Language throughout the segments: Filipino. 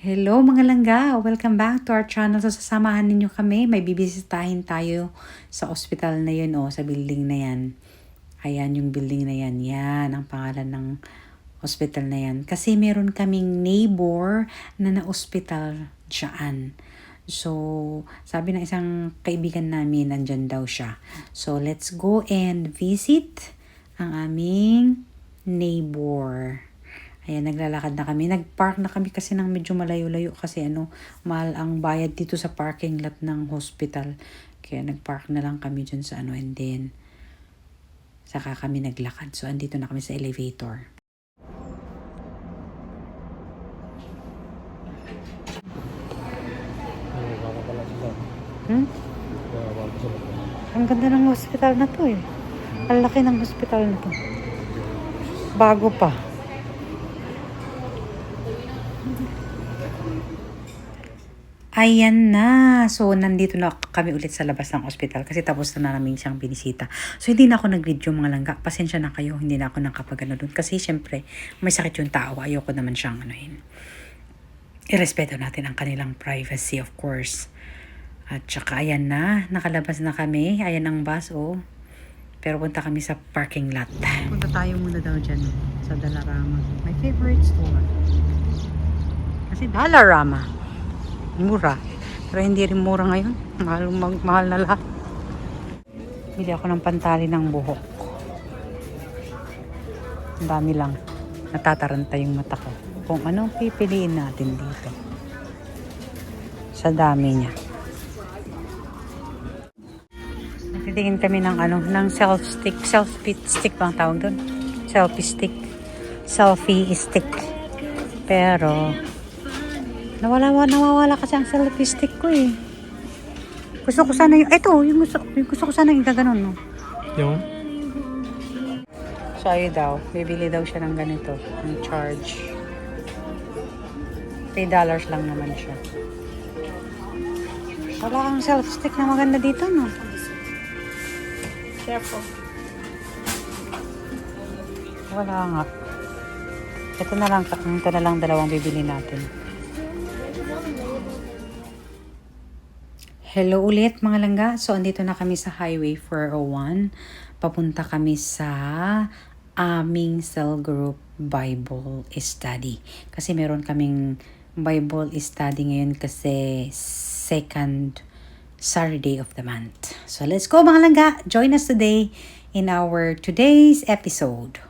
Hello mga langga! Welcome back to our channel. So sasamahan ninyo kami. May bibisitahin tayo sa ospital na yun sa building na yan. Ayan yung building na yan. Yan ang pangalan ng hospital na yan. Kasi meron kaming neighbor na na-hospital dyan. So, sabi ng isang kaibigan namin, nandyan daw siya. So, let's go and visit ang aming neighbor. Ayan, naglalakad na kami. Nag-park na kami kasi ng medyo malayo-layo kasi mahal ang bayad dito sa parking lot ng hospital. Kaya nag-park na lang kami dyan sa and then saka kami naglakad. So, andito na kami sa elevator. Ang ganda ng hospital na to eh. Ang laki ng hospital na to. Bago pa. Ayan na. So, nandito na kami ulit sa labas ng ospital kasi tapos na namin siyang binisita. So, hindi na ako nag-video mga langga. Pasensya na kayo. Hindi na ako nakapagano doon. Kasi, syempre, may sakit yung tao. Ayoko naman siyang irespeto natin ang kanilang privacy, of course. At saka, ayan na. Nakalabas na kami. Ayan ang bus, Pero punta kami sa parking lot. Punta tayo muna daw dyan sa Dollarama. My favorite store. Kasi Dollarama. Mura. Pero hindi rin mura ngayon. Mahal na lahat. Bili ako ng pantali ng buhok. Ang dami lang. Natataranta yung mata ko. Kung anong pipiliin natin dito. Sa dami niya. Nagtitingin kami ng self-stick. Selfie stick bang tawag doon? Selfie stick. Selfie stick. Pero nawawala kasi ang selfie stick ko eh. Gusto ko sana yung gusto ko sana yung gaganon, no? Yung? So, ayun daw. Bibili daw siya ng ganito. Yung charge. $3 lang naman siya. Wala kang selfie stick na maganda dito, no? Careful. Wala nga. Ito na lang dalawang bibili natin. Hello ulit mga langga. So, andito na kami sa Highway 401. Papunta kami sa aming cell group Bible study. Kasi meron kaming Bible study ngayon kasi second Saturday of the month. So, let's go mga langga. Join us today in our today's episode.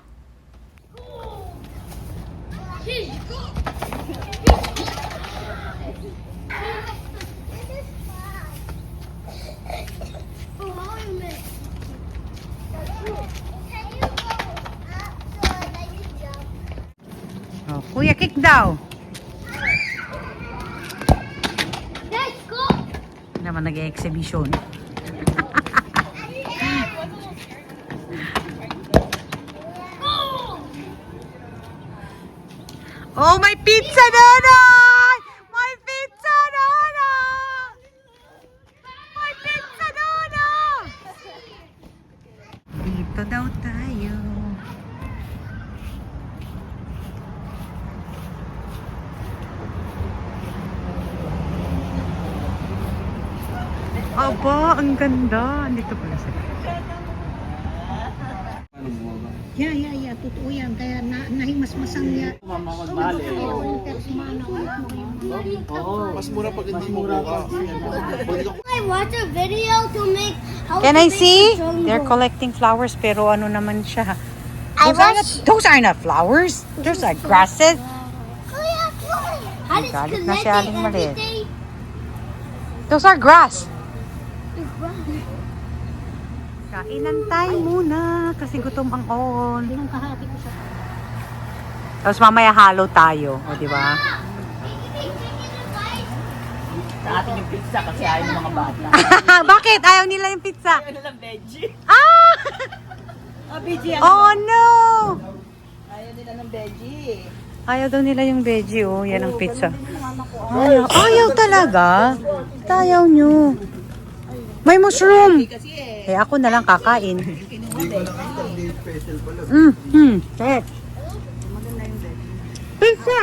Oh, kuya, kick daw. Let's go! Naman nag-exhibition. Oh, may pizza donut! May pizza donut! May pizza donut! Dito daw tayo. Aba, ang ganda. Andito pala sila. Yeah. Totoo yan. Kaya nahimasmasan niya. Mas mura pag hindi mo buka. I watch a video to make how Can to I make see? the jungle. They're collecting flowers pero ano naman siya. I Those are not flowers. Those are grasses. How does Galit na si collecting Aling Maliit. everything? Those are grass. Kainan tayo muna kasi gutom ang on. Yung kahati ko sa Tapos mamaya halo tayo, di ba? Sa atin yung pizza kasi ayaw ng mga bata. Bakit? Ayaw nila yung pizza? Ayaw nilang veggie. Ah! Veggie Oh no! Ayaw nila ng veggie. Ayaw daw nila yung veggie, Yan ang pizza. Ayaw talaga. Ayaw nyo. May mushroom. Eh, ako na lang kakain. Sarap. Pizza!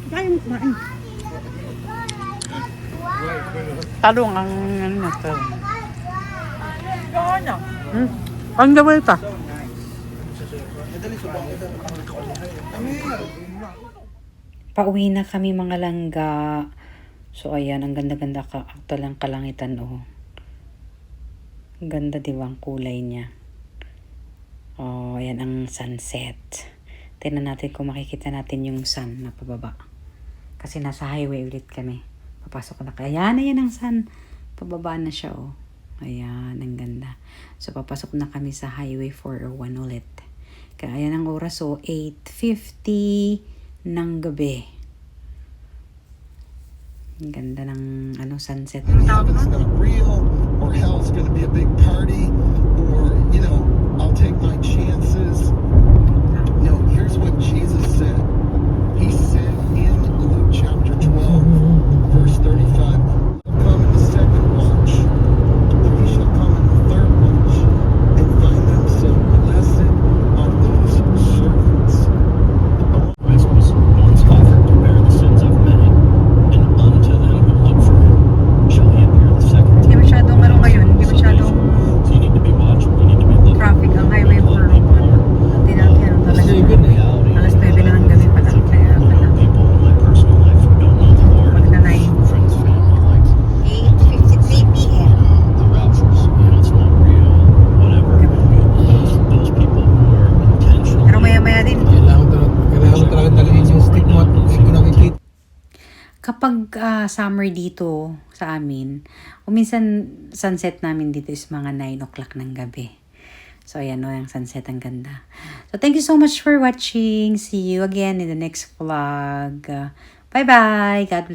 Kaya mo kumain. Talong ang ano na to. Ano? Ang gawin ito? Pauwi na kami mga langga. So ayan, ang ganda-ganda ka lang kalangitan oh. Ang ganda diba ang kulay niya. Oh, ayan ang sunset. Tingnan natin kung makikita natin yung sun na pababa. Kasi nasa highway ulit kami. Papasok na kaya. Ayan ang sun. Pababa na siya oh. Ayan, ang ganda. So papasok na kami sa highway 401 ulit. Kaya ayan ang oras so 8:50 ng gabi. Ang ganda ng sunset. If it's not real, or hell's gonna be a big party, or, you know, I'll take my chances. No, here's what Jesus said. He said in Luke chapter 12, verse 35, "He'll come in the second watch, and he shall come in the third watch, and find them so blessed are those servants." Christ was once offered to bear the sins of many, and unto them who look for him shall he appear the second Hindi time. masyadong ngayon. Hindi masyadong So you need to be watchful. You need to be looking. traffic ang highway 401. Hindi natin talaga. Alas 9 na ng gabi pa lang. Kaya I know people in my personal life who don't know the Lord. Magna-9. Friends, family, like 8:53 p.m. the raptures. You know, it's not real. Whatever. Those people who are intentional. Pero maya-maya din. Kailangan mo talaga dalhin yung stick mo at hindi ko nakikita. Kapag summer dito sa amin, o minsan sunset namin dito is mga 9 o'clock ng gabi. So ayan o, yung sunset ang ganda. So thank you so much for watching. See you again in the next vlog. Bye-bye. God bless.